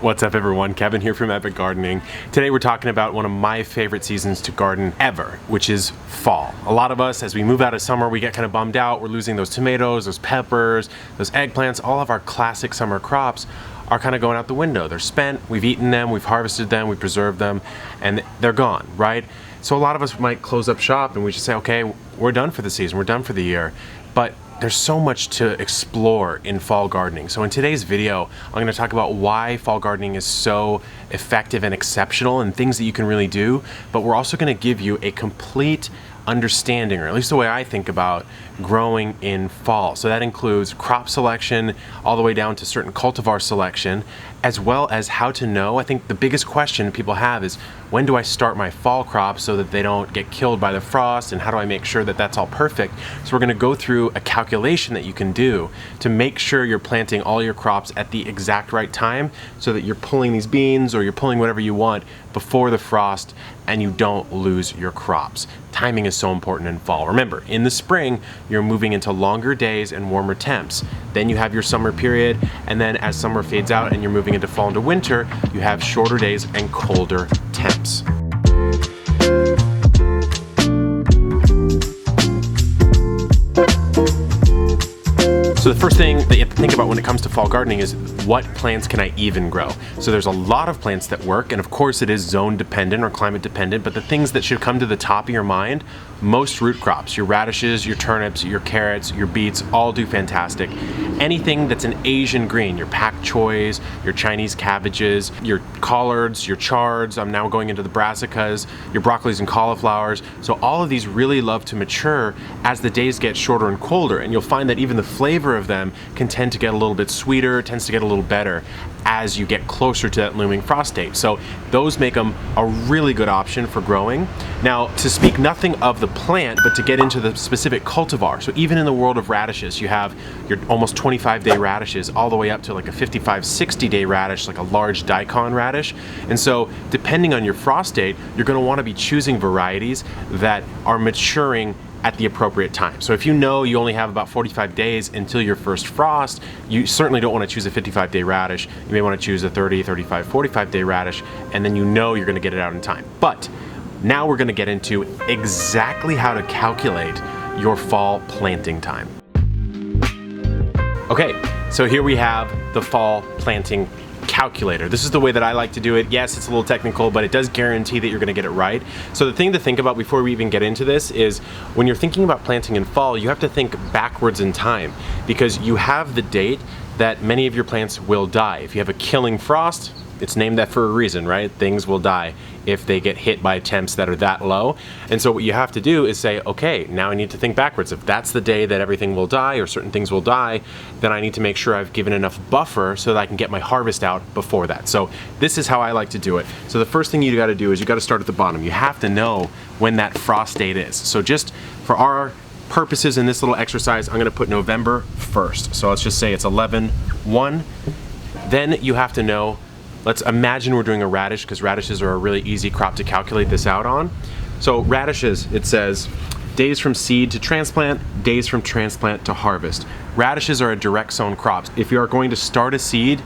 What's up everyone, Kevin here from Epic Gardening. Today we're talking about one of my favorite seasons to garden ever, which is fall. A lot of us, as we move out of summer, we get kind of bummed out. We're losing those tomatoes, those peppers, those eggplants, all of our classic summer crops are kind of going out the window. They're spent, we've eaten them, we've harvested them, we preserved them, and they're gone, right? So a lot of us might close up shop and we just say, okay, we're done for the season, we're done for the year. But there's so much to explore in fall gardening. So in today's video, I'm going to talk about why fall gardening is so effective and exceptional and things that you can really do. But we're also going to give you a complete understanding, or at least the way I think about growing in fall. So that includes crop selection all the way down to certain cultivar selection, as well as how to know. I think the biggest question people have is, when do I start my fall crop so that they don't get killed by the frost, and how do I make sure that that's all perfect? So we're going to go through a calculation that you can do to make sure you're planting all your crops at the exact right time, so that you're pulling these beans or you're pulling whatever you want before the frost and you don't lose your crops. Timing is so important in fall. Remember, in the spring, you're moving into longer days and warmer temps. Then you have your summer period, and then as summer fades out and you're moving into fall into winter, you have shorter days and colder temps. So the first thing that you have to think about when it comes to fall gardening is, what plants can I even grow? So there's a lot of plants that work, and of course it is zone dependent or climate dependent, but the things that should come to the top of your mind, most root crops, your radishes, your turnips, your carrots, your beets, all do fantastic. Anything that's an Asian green, your pak choys, your Chinese cabbages, your collards, your chards, I'm now going into the brassicas, your broccolis and cauliflowers. So all of these really love to mature as the days get shorter and colder, and you'll find that even the flavor of them can tend to get a little bit sweeter, tends to get a little better as you get closer to that looming frost date. So those make them a really good option for growing. Now, to speak nothing of the plant, but to get into the specific cultivar. So even in the world of radishes, you have your almost 25-day radishes all the way up to like a 55, 60-day radish, like a large daikon radish. And so depending on your frost date, you're gonna wanna be choosing varieties that are maturing at the appropriate time. So if you know you only have about 45 days until your first frost, you certainly don't want to choose a 55-day radish. You may want to choose a 30, 35, 45-day radish, and then you know you're going to get it out in time. But now we're going to get into exactly how to calculate your fall planting time. Okay, so here we have the fall planting calculator. This is the way that I like to do it. Yes, it's a little technical, but it does guarantee that you're going to get it right. So the thing to think about before we even get into this is, when you're thinking about planting in fall, you have to think backwards in time, because you have the date that many of your plants will die. If you have a killing frost, it's named that for a reason, right? Things will die if they get hit by temps that are that low. And so what you have to do is say, okay, now I need to think backwards. If that's the day that everything will die or certain things will die, then I need to make sure I've given enough buffer so that I can get my harvest out before that. So this is how I like to do it. So the first thing you gotta do is you gotta start at the bottom. You have to know when that frost date is. So just for our purposes in this little exercise, I'm gonna put November 1st. So let's just say it's 11/1. Then you have to know, let's imagine we're doing a radish, because radishes are a really easy crop to calculate this out on. So radishes, it says, days from seed to transplant, days from transplant to harvest. Radishes are a direct sown crop. If you are going to start a seed,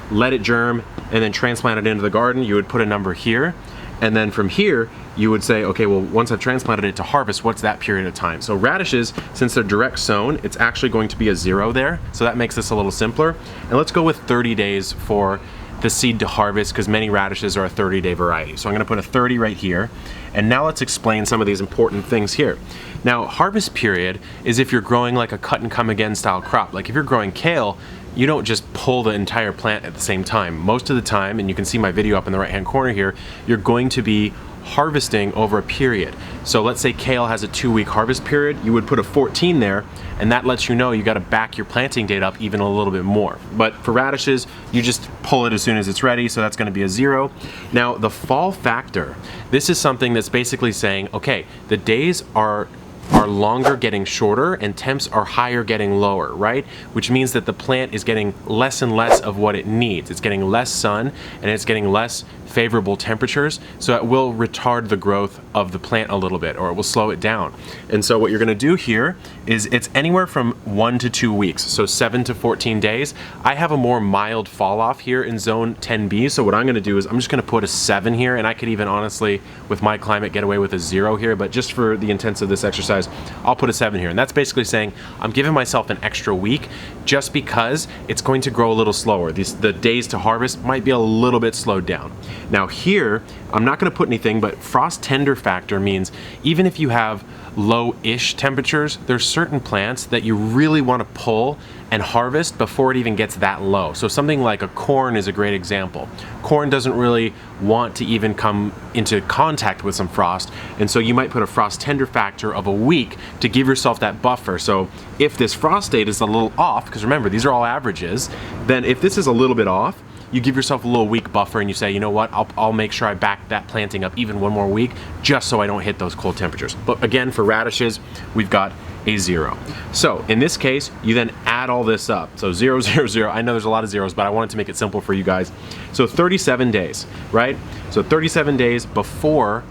let it germ, and then transplant it into the garden, you would put a number here. And then from here, you would say, okay, well, once I've transplanted it to harvest, what's that period of time? So radishes, since they're direct sown, it's actually going to be a 0 there. So that makes this a little simpler. And let's go with 30 days for the seed to harvest, because many radishes are a 30-day variety. So I'm gonna put a 30 right here. And now let's explain some of these important things here. Now, harvest period is if you're growing like a cut and come again style crop. Like if you're growing kale, you don't just pull the entire plant at the same time. Most of the time, and you can see my video up in the right-hand corner here, you're going to be harvesting over a period. So let's say kale has a 2-week harvest period, you would put a 14 there, and that lets you know you got to back your planting date up even a little bit more. But for radishes, you just pull it as soon as it's ready, so that's going to be a 0. Now the fall factor, this is something that's basically saying, okay, the days are are longer getting shorter and temps are higher getting lower, right? Which means that the plant is getting less and less of what it needs. It's getting less sun and it's getting less favorable temperatures, so it will retard the growth of the plant a little bit, or it will slow it down. And so what you're gonna do here is it's anywhere from 1 to 2 weeks, so 7 to 14 days. I have a more mild fall off here in zone 10B, so what I'm gonna do is I'm just gonna put a 7 here, and I could even honestly, with my climate, get away with a 0 here, but just for the intents of this exercise, I'll put a 7 here. And that's basically saying I'm giving myself an extra week just because it's going to grow a little slower. The days to harvest might be a little bit slowed down. Now here, I'm not gonna put anything, but frost tender factor means even if you have low-ish temperatures, there's certain plants that you really wanna pull and harvest before it even gets that low. So something like a corn is a great example. Corn doesn't really want to even come into contact with some frost, and so you might put a frost tender factor of a week to give yourself that buffer. So if this frost date is a little off, because remember, these are all averages, then if this is a little bit off, you give yourself a little week buffer and you say, you know what, I'll make sure I back that planting up even one more week just so I don't hit those cold temperatures. But again, for radishes, we've got a 0. So in this case, you then add all this up. So 0, 0, 0. I know there's a lot of zeros, but I wanted to make it simple for you guys. So 37 days, right? So 37 days before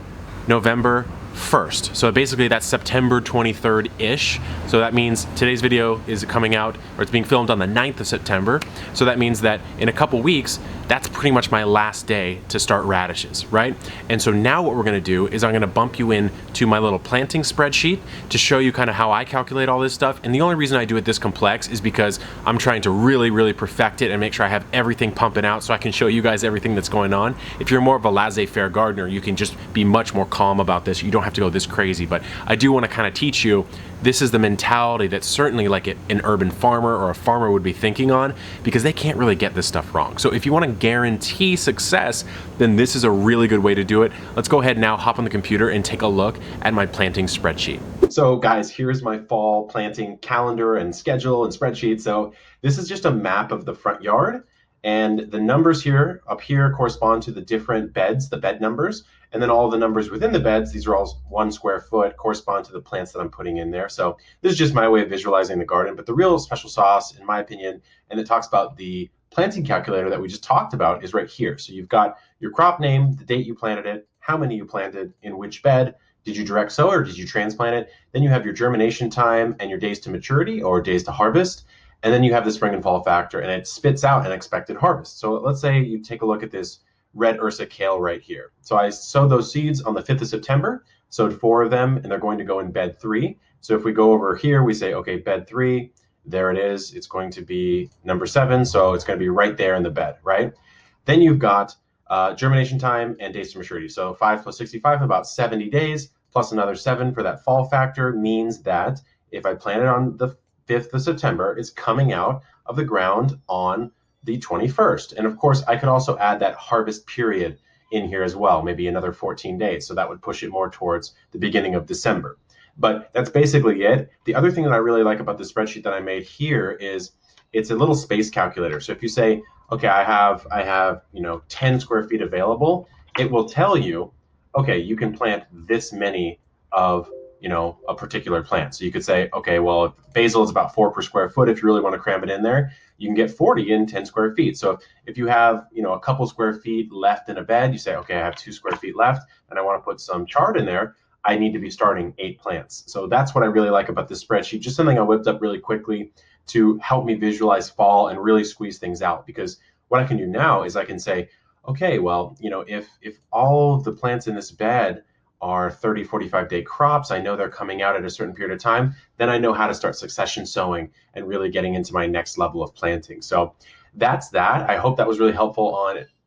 November 1st. So basically that's September 23rd-ish. So that means today's video is coming out, or it's being filmed on the 9th of September. So that means that in a couple weeks, that's pretty much my last day to start radishes, right? And so now what we're gonna do is I'm gonna bump you in to my little planting spreadsheet to show you kind of how I calculate all this stuff. And the only reason I do it this complex is because I'm trying to really, really perfect it and make sure I have everything pumping out so I can show you guys everything that's going on. If you're more of a laissez-faire gardener, you can just be much more calm about this. You don't have to go this crazy, but I do wanna kind of teach you this is the mentality that certainly like an urban farmer or a farmer would be thinking on, because they can't really get this stuff wrong. So if you want to guarantee success, then this is a really good way to do it. Let's go ahead now, hop on the computer and take a look at my planting spreadsheet. So guys, here's my fall planting calendar and schedule and spreadsheet. So this is just a map of the front yard, and the numbers here up here correspond to the different beds, the bed numbers. And then all the numbers within the beds, these are all 1 square foot, correspond to the plants that I'm putting in there. So this is just my way of visualizing the garden. But the real special sauce, in my opinion, and it talks about the planting calculator that we just talked about, is right here. So you've got your crop name, the date you planted it, how many you planted, in which bed, did you direct sow or did you transplant it? Then you have your germination time and your days to maturity or days to harvest. And then you have the spring and fall factor, and it spits out an expected harvest. So let's say you take a look at this red Ursa kale right here. So I sowed those seeds on the 5th of September, sowed 4 of them, and they're going to go in bed 3. So if we go over here, we say, okay, bed 3, there it is. It's going to be number 7, so it's going to be right there in the bed, right? Then you've got germination time and days to maturity. So 5 plus 65, about 70 days, plus another 7 for that fall factor means that if I plant it on the 5th of September, it's coming out of the ground on the 21st. And of course, I could also add that harvest period in here as well, maybe another 14 days. So that would push it more towards the beginning of December. But that's basically it. The other thing that I really like about the spreadsheet that I made here is it's a little space calculator. So if you say, okay, I have 10 square feet available, it will tell you, okay, you can plant this many of a particular plant. So you could say, okay, well, basil is about 4 per square foot. If you really want to cram it in there, you can get 40 in 10 square feet. So if you have, a couple square feet left in a bed, you say, okay, I have 2 square feet left and I want to put some chard in there, I need to be starting 8 plants. So that's what I really like about this spreadsheet. Just something I whipped up really quickly to help me visualize fall and really squeeze things out. Because what I can do now is I can say, okay, well, if all of the plants in this bed are 30, 45-day crops, I know they're coming out at a certain period of time, then I know how to start succession sowing and really getting into my next level of planting. So that's that. I hope that was really helpful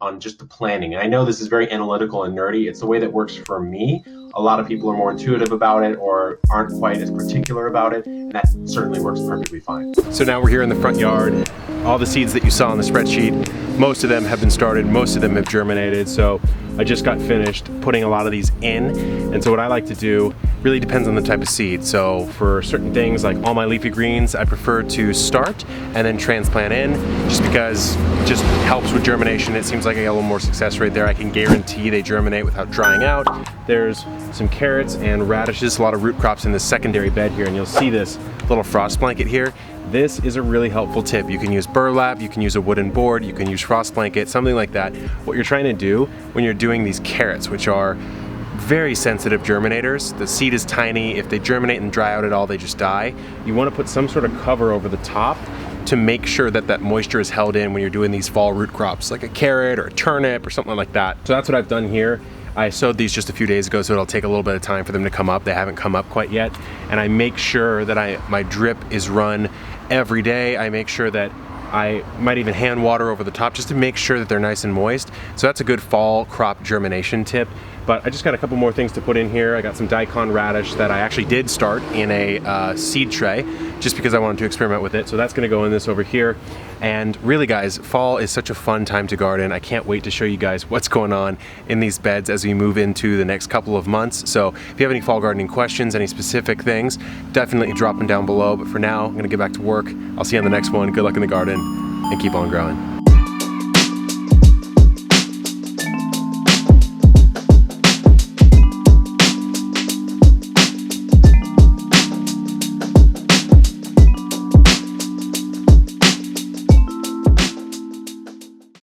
on just the planning. And I know this is very analytical and nerdy. It's the way that works for me. A lot of people are more intuitive about it or aren't quite as particular about it, and that certainly works perfectly fine. So now we're here in the front yard. All the seeds that you saw in the spreadsheet Most of them have been started, most of them have germinated, so I just got finished putting a lot of these in. And so what I like to do really depends on the type of seed. So for certain things like all my leafy greens, I prefer to start and then transplant in, just because it just helps with germination. It seems like I get a little more success rate there. I can guarantee they germinate without drying out. There's some carrots and radishes, a lot of root crops in this secondary bed here, and you'll see this little frost blanket here. This is a really helpful tip. You can use burlap, you can use a wooden board, you can use frost blanket, something like that. What you're trying to do when you're doing these carrots, which are very sensitive germinators, the seed is tiny, if they germinate and dry out at all, they just die. You want to put some sort of cover over the top to make sure that that moisture is held in when you're doing these fall root crops, like a carrot or a turnip or something like that. So that's what I've done here. I sowed these just a few days ago, so it'll take a little bit of time for them to come up. They haven't come up quite yet. And I make sure that my drip is run every day. I make sure that I might even hand water over the top just to make sure that they're nice and moist. So that's a good fall crop germination tip. But I just got a couple more things to put in here. I got some daikon radish that I actually did start in a seed tray just because I wanted to experiment with it. So that's gonna go in this over here. And really guys, fall is such a fun time to garden. I can't wait to show you guys what's going on in these beds as we move into the next couple of months. So if you have any fall gardening questions, any specific things, definitely drop them down below. But for now, I'm gonna get back to work. I'll see you on the next one. Good luck in the garden and keep on growing.